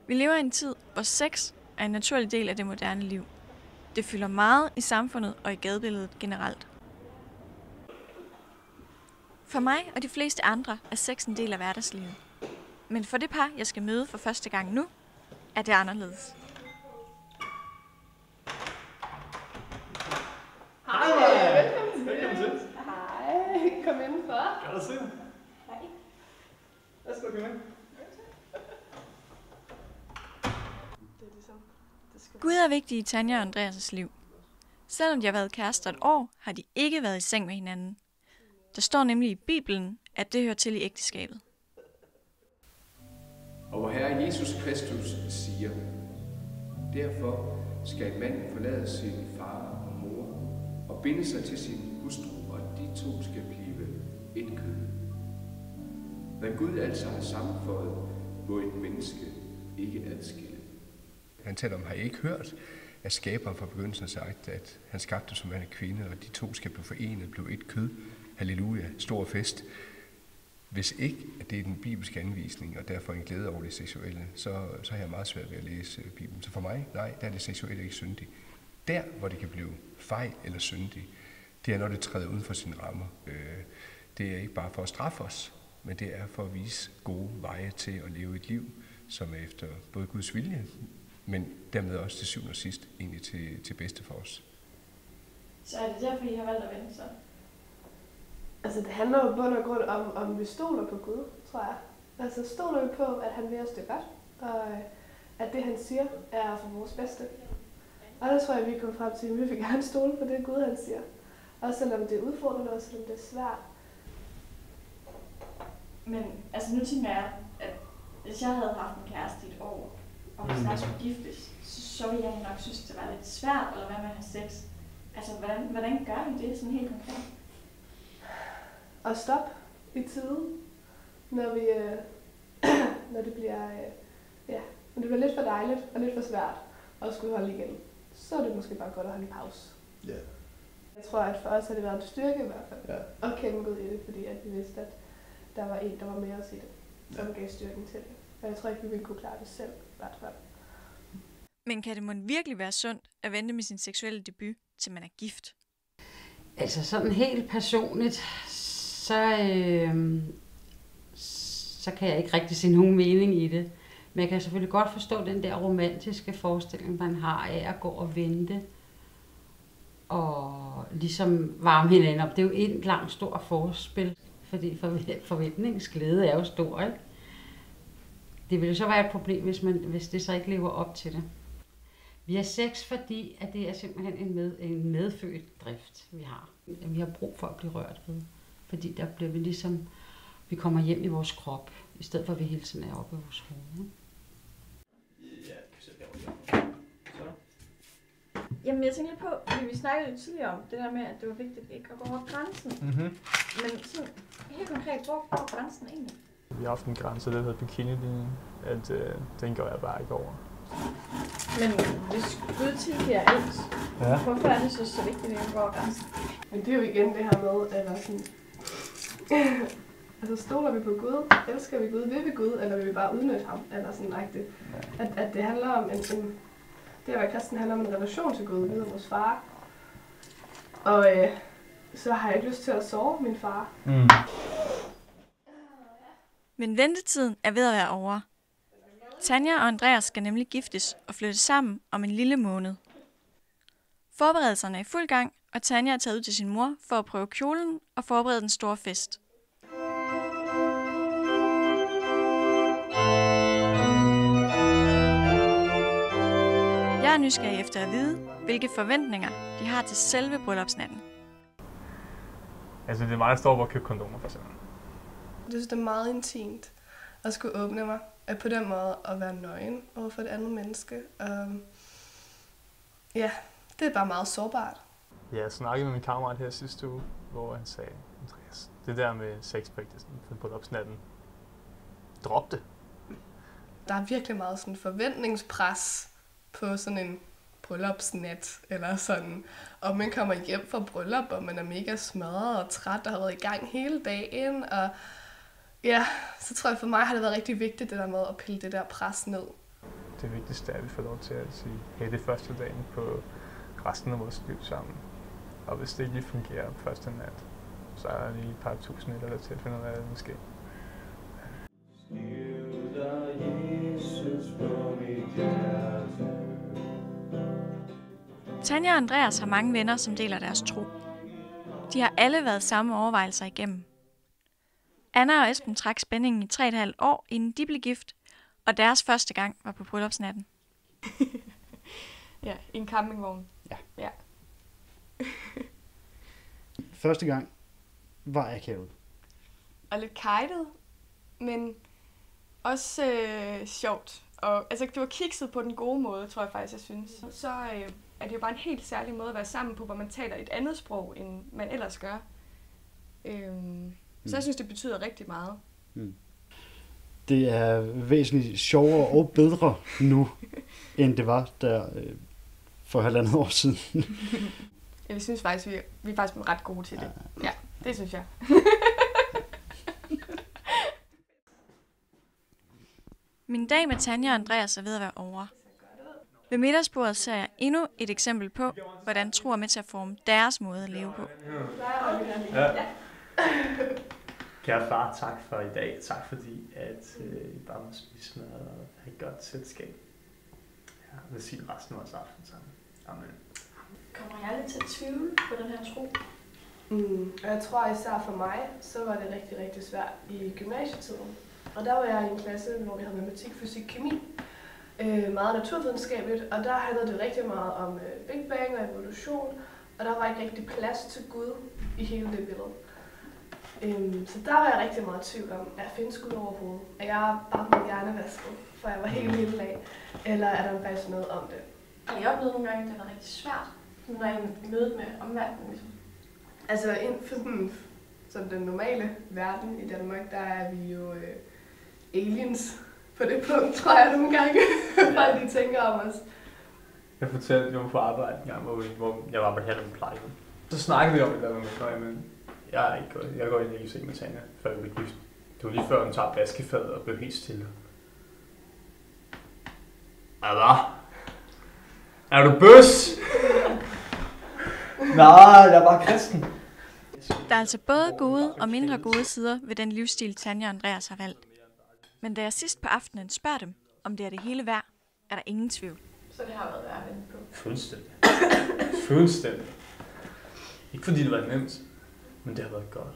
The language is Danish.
Vi lever i en tid, hvor sex er en naturlig del af det moderne liv. Det fylder meget i samfundet og i gadebilledet generelt. For mig og de fleste andre er sex en del af hverdagslivet. Men for det par, jeg skal møde for første gang nu, er det anderledes. Hej! Velkommen til. Hej, kom indenfor. Godt at se dig. Hej. Værsgo, kom ind. Gud er vigtig i Tanja og Andreas' liv. Selvom de har været kærester et år, har de ikke været i seng med hinanden. Der står nemlig i Bibelen, at det hører til i ægteskabet. Og vor Herre Jesus Kristus siger, derfor skal en mand forlade sin far og mor og binde sig til sin hustru, og de to skal blive et kød. Hvad Gud altså har sammenføjet, må et menneske ikke adskille. Han taler om, har I ikke hørt, at skaberen fra begyndelsen har sagt, at han skabte som mand og kvinde, og de to skal blive forenet, blive et kød. Halleluja, stor fest. Hvis ikke, at det er den bibelske anvisning, og derfor en glæde over det seksuelle, så har jeg meget svært ved at læse Bibelen. Så for mig, nej, der er det seksuelle ikke syndigt. Der, hvor det kan blive fejl eller syndigt, det er, når det træder uden for sine rammer. Det er ikke bare for at straffe os, men det er for at vise gode veje til at leve et liv, som er efter både Guds vilje, men dermed også til syvende og sidst egentlig til bedste for os. Så er det derfor, I har valgt at vente så? Altså, det handler jo bund og grund om vi stoler på Gud, tror jeg. Altså, stoler vi på, at han vil os det godt, og at det, han siger, er for vores bedste. Og der tror jeg, vi kommer frem til, at vi vil gerne stole på det, Gud han siger. Også selvom det er udfordrende, og selvom det er svært. Men altså nu tænker jeg, at hvis jeg havde haft en kæreste i et år, og vi snart skulle giftes, så ville jeg nok synes, det var lidt svært at lade være med at have sex. Altså, hvordan gør vi det sådan helt konkret? Og stop i tide, når vi, når det bliver, når det bliver lidt for dejligt og lidt for svært at skulle holde igen. Så er det måske bare godt at holde en pause. Ja. Jeg tror, at for os har det været en styrke i hvert fald, Ja. at kende Gud i det, fordi at vi vidste, at der var en, der var med os i det, som gav styrken til det. Og jeg tror ikke, vi ville kunne klare det selv, i hvert fald. Men kan det mon virkelig være sundt at vente med sin seksuelle debut, til man er gift? Altså sådan helt personligt, så kan jeg ikke rigtig se nogen mening i det. Men jeg kan selvfølgelig godt forstå den der romantiske forestilling, man har af at gå og vente. Og ligesom varme hinanden op. Det er jo et langt stort forspil, fordi forventningens glæde er jo stor, ikke? Det vil jo så være et problem, hvis det så ikke lever op til det. Vi har sex, fordi at det er simpelthen en medfødt drift, vi har. Vi har brug for at blive rørt ved. Fordi der bliver vi ligesom, vi kommer hjem i vores krop, i stedet for at vi hele tiden er oppe i vores hoved. Ja, kan sætte derovre. Så. Jamen jeg tænker på, fordi vi snakkede jo tidligere om det der med, at det var vigtigt ikke at gå over grænsen. Mm-hmm. Men sådan helt konkret, hvor går grænsen egentlig? Vi har haft en grænse, der hedder bikini-linjen, at den går jeg bare ikke over. Men hvis Gud tilgiver alt, hvorfor er det så vigtigt, at jeg går over grænsen? Men det er jo igen det her med, eller sådan, altså stoler vi på Gud, elsker vi Gud, vil vi Gud, eller vil vi bare udnytte ham, eller sådan rigtigt. At det handler om det at være kristen handler om en relation til Gud, videre vores far. Og så har jeg ikke lyst til at sove min far. Mm. Men ventetiden er ved at være over. Tanja og Andreas skal nemlig giftes og flytte sammen om en lille måned. Forberedelserne er i fuld gang, og Tanja er taget ud til sin mor for at prøve kjolen og forberede den store fest. Jeg er nysgerrig efter at vide, hvilke forventninger de har til selve bryllupsnatten. Altså det er meget stort at købe kondomer for eksempel. Jeg synes, det er meget intimt at skulle åbne mig. At på den måde at være nøgen over for et andet menneske. Ja, det er bare meget sårbart. Jeg snakkede med min kammerat her sidste uge, hvor han sagde, Andreas, det der med sex på bryllupsnatten, drop det. Der er virkelig meget sådan forventningspres på sådan en bryllupsnat, eller sådan, og man kommer hjem fra bryllup, og man er mega smadret og træt, og har været i gang hele dagen, og ja, så tror jeg for mig har det været rigtig vigtigt, det der med at pille det der pres ned. Det vigtigste er, at vi får lov til at sige, hey, det er første dagen på resten af vores liv sammen. Og hvis det ikke lige fungerer første nat, så er der lige et par tusind eller til at finde ud af, hvad der måske. Tanja og Andreas har mange venner, som deler deres tro. De har alle været samme overvejelser igennem. Anna og Esben trak spændingen i 3,5 år, inden de blev gift, og deres første gang var på bryllupsnatten. Ja, i en campingvogn. Ja. Første gang var akavet. Og lidt kajtet, men også sjovt. Og, altså, det var kikset på den gode måde, tror jeg faktisk, jeg synes. Så er det jo bare en helt særlig måde at være sammen på, hvor man taler et andet sprog, end man ellers gør. Så jeg synes, det betyder rigtig meget. Det er væsentligt sjovere og bedre nu, end det var der for 1,5 år siden. Jeg synes faktisk, vi er faktisk ret gode til det. Ja, det synes jeg. Min dag med Tanja og Andreas er ved at være over. Ved middagsbordet ser jeg endnu et eksempel på, hvordan tro er med til at forme deres måde at leve på. Ja. Kære far, tak for i dag. Tak fordi, at I bare må spise med og have et godt selskab. Jeg vil sige resten af vores aften sammen. Amen. Kommer jeg lidt til at tvivle på den her tro? Og jeg tror især for mig, så var det rigtig, rigtig svært i gymnasietiden. Og der var jeg i en klasse, hvor vi havde matematik, fysik, kemi. Meget naturvidenskabeligt, og der handlede det rigtig meget om Big Bang og evolution. Og der var ikke rigtig plads til Gud i hele det billede. Så der var jeg rigtig meget i tvivl om, at findes Gud overhovedet? Er jeg bare blevet hjernevasket, for jeg var helt lille af? Eller er der faktisk noget om det? Har I oplevet nogle gange, at det var rigtig svært, når I mødte med omverdenen? Ligesom? Altså inden for sådan den normale verden i Danmark, der er vi jo aliens på det punkt, tror jeg nogle gange, folk de tænker om os. Jeg fortalte jo på arbejde en gang, hvor jeg var på Herlev plejehjem. Så snakkede vi om det der med, men jeg går ikke i seng med Tanja, før vi blev gift. Det var lige før, hun tager vaskefadet og blev helt stille. Hvad? Er du bøs? Nej, jeg er bare kristen. Der er altså både gode og mindre gode sider ved den livsstil, Tanja og Andreas har valgt. Men da jeg sidst på aftenen spørger dem, om det er det hele værd, er der ingen tvivl. Så det har været værd at vente på. Fuldstændig. Ikke fordi det var nemt, men det har været godt.